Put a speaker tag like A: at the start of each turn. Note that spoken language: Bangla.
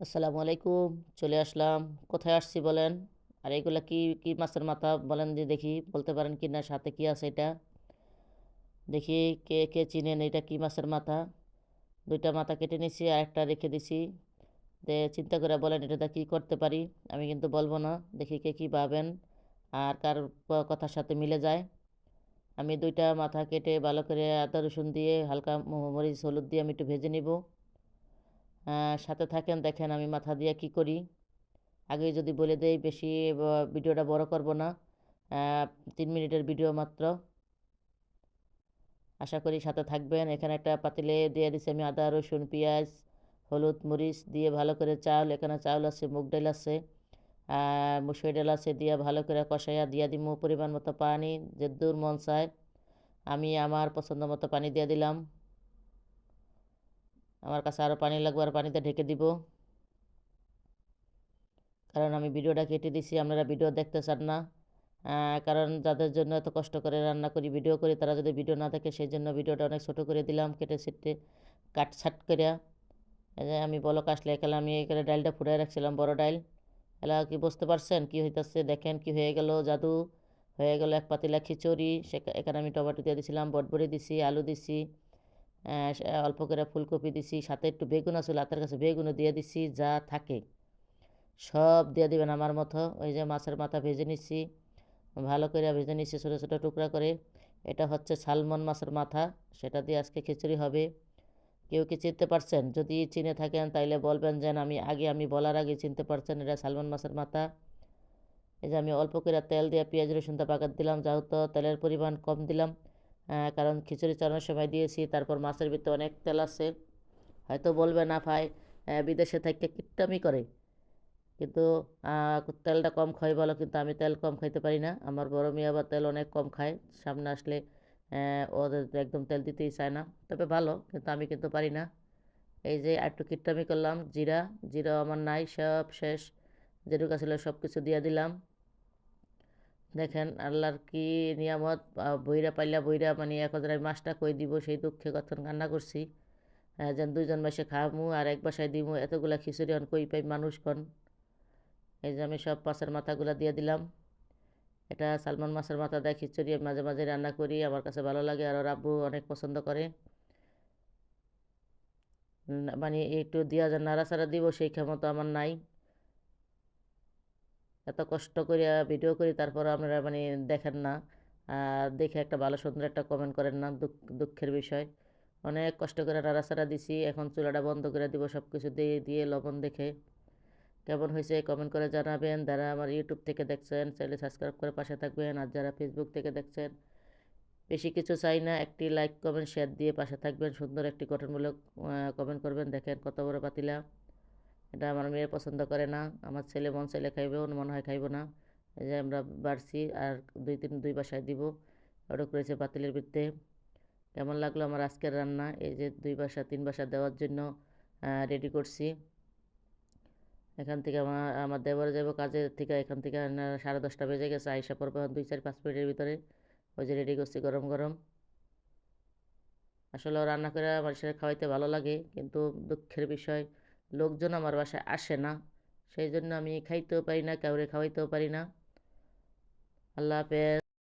A: আসসালামু আলাইকুম। চলে আসলাম। কোথায় আসছি বলেন? আর এগুলা কি মাছের মাথা বলেন দেখি, বলতে পারেন কিনা? সাথে কি আছে এটা? দেখি কে চিনেন এটা কি মাছের মাথা? ২ টা মাথা কেটে নিছি, আরেকটা রেখে দিছি। চিন্তা করে বলেন এটাতে কি করতে পারি? আমি কিন্তু বলব না। দেখি কে কি ভাবেন আর কার কথার সাথে মিলে যায়। আমি ২ টা মাথা কেটে ভালো করে আদা রসুন দিয়ে হালকা মরিচ, হলুদ দিয়ে আমি একটু ভেজে নিব। সাথে থাকেন, দেখেন আমি মাথা দিয়ে কি করি। আগেই যদি বলে দেই, বেশি ভিডিওটা বড় করব না। ৩ মিনিটের ভিডিও মাত্র। আশা করি সাথে থাকবেন। এখানে একটা পাতিলে দিয়ে দিছি আমি আদা, রসুন, পেঁয়াজ, হলুদ, মরিচ দিয়ে ভালো করে চাউল, এখানে চাউল আছে, মুগ ডাল আছে, মুসুরি ডাল আছে, দিয়ে ভালো করে কষাইয়া দিয়া দিমু পরিমাণ মতো পানি, যেদ্দুর মন চায়। আমি আমার পছন্দ মতো পানি দিয়ে দিলাম। আমার কাছে আরও পানি লাগবে, আর পানিতে ঢেকে দিব। কারণ আমি ভিডিওটা কেটে দিছি, আপনারা ভিডিও দেখতে চান না। কারণ যাদের জন্য এত কষ্ট করে রান্না করি, ভিডিও করি, তারা যদি ভিডিও না দেখে, সেই জন্য ভিডিওটা অনেক ছোটো করে দিলাম, কেটে ছেটে কাটছাট করিয়া। এই যে আমি বলক আসলে এখানে আমি এখানে ডালটা ফুটাই রাখছিলাম, বড় ডাল। এলা কি বুঝতে পারছেন কি হইতাছে? দেখেন কি হয়ে গেল, জাদু হয়ে গেল। এক পাতিলা খিচুড়ি, এখানে আমি টমেটো দিয়ে দিছিলাম, বটবড়ি দিছি, আলু দিছি, অল্প করে ফুলকপি দিছি, সাথে একটু বেগুন আছে, হাতের কাছে বেগুনও দিয়ে দিছি, যা থাকে সব দিয়ে দিবেন আমার মতো। ওই যে মাছের মাথা ভেজে নিচ্ছি, ভালো করে ভেজে নিচ্ছি ছোটো ছোটো টুকরা করে। এটা হচ্ছে সালমন মাছের মাথা, সেটা দিয়ে আজকে খিচুড়ি হবে। কেউ কি চিনতে পারছেন? যদি চিনে থাকেন তাইলে বলবেন, যেন আমি বলার আগে চিনতে পারছেন এটা সালমন মাছের মাথা। এই যে আমি অল্প করে তেল দিয়ে পেঁয়াজ রসুনটা পাকাত দিলাম, যেহেতু তেলের পরিমাণ কম দিলাম। কারণ খিচুড়ি চালানোর সময় দিয়েছি, তারপর মাছের ভিতরে অনেক তেল আছে। হয়তো বলবে না ভাই বিদেশে থেকে কিট্টামি করে, কিন্তু তেলটা কম খাই ভালো, কিন্তু আমি তেল কম খাইতে পারি না। আমার বড় মেয়ে আবার তেল অনেক কম খায়। সামনে আসলে ওদের একদম তেল দিতেই চায় না। তবে ভালো, কিন্তু আমি কিন্তু পারি না। এই যে একটু কিট্টামি করলাম, জিরা আমার নাই, সব শেষ। যেটুকু ছিল সব কিছু দিয়ে দিলাম। দেখেন আল্লাহর কি নিয়ামত। বইরা পাইলা বইরা, মানে এখন আমি মাছটা কই দিব সেই দুঃখে কখন কান্না করছি। যেন ২ জন মাসে খামু আর এক বাসায় দিমু, এতগুলা খিচুড়ি অন কই পাই মানুষ কন। এই যে আমি সব মাছের মাথাগুলা দিয়ে দিলাম। এটা সালমন মাছের মাথা দিয়ে খিচুড়ি আমি মাঝে মাঝে রান্না করি, আমার কাছে ভালো লাগে, আর ওর আব্বু অনেক পছন্দ করে। মানে একটু দিয়া যে নাড়াচাড়া দিব সেই ক্ষমতা আমার নাই। এত কষ্ট করে ভিডিও করি, তারপর আপনারা মানে দেখেন না। দেখে একটা ভালো সুন্দর একটা কমেন্ট করেন না, দুঃখের বিষয়। অনেক কষ্ট করে নাড়াচাড়া দিছি, এখন চুলাটা বন্ধ করে দিব সব কিছু দিয়ে দিয়ে লবণ দেখে। কেমন হয়েছে কমেন্ট করে জানাবেন। যারা আমার ইউটিউব থেকে দেখছেন চ্যানেল সাবস্ক্রাইব করে পাশে থাকবেন, আর যারা ফেসবুক থেকে দেখছেন, বেশি কিছু চাই না, একটি লাইক কমেন্ট শেয়ার দিয়ে পাশে থাকবেন, সুন্দর একটি গঠনমূলক কমেন্ট করবেন। দেখেন কত বড় পাতিলা। এটা আমার মেয়ে পছন্দ করে না, আমার ছেলে মন চাইলে খাইবেও, মনে হয় খাইব না। এই যে আমরা বাড়ছি, আর দুই বাসায় দিব। অর্ডার করেছে পাতিলের ভিতরে। কেমন লাগলো আমার আজকের রান্না? এই যে ২ বাসা ৩ বাসা দেওয়ার জন্য রেডি করছি। এখান থেকে আমার দেবরে যাব কাজের থেকে, এখান থেকে 10:30 বেজে গেছে, আইসা পড়বে 2-4-5 মিনিটের ভিতরে। ওই যে রেডি করছি গরম গরম। আসলে রান্না করে মানুষের খাওয়াইতে ভালো লাগে, কিন্তু দুঃখের বিষয় লোকজন আমার বাসায় আসে না। সেই জন্য আমি খাইতেও পারি না, কাউরে খাওয়াইতেও পারি না। আল্লাহ হাফেজ।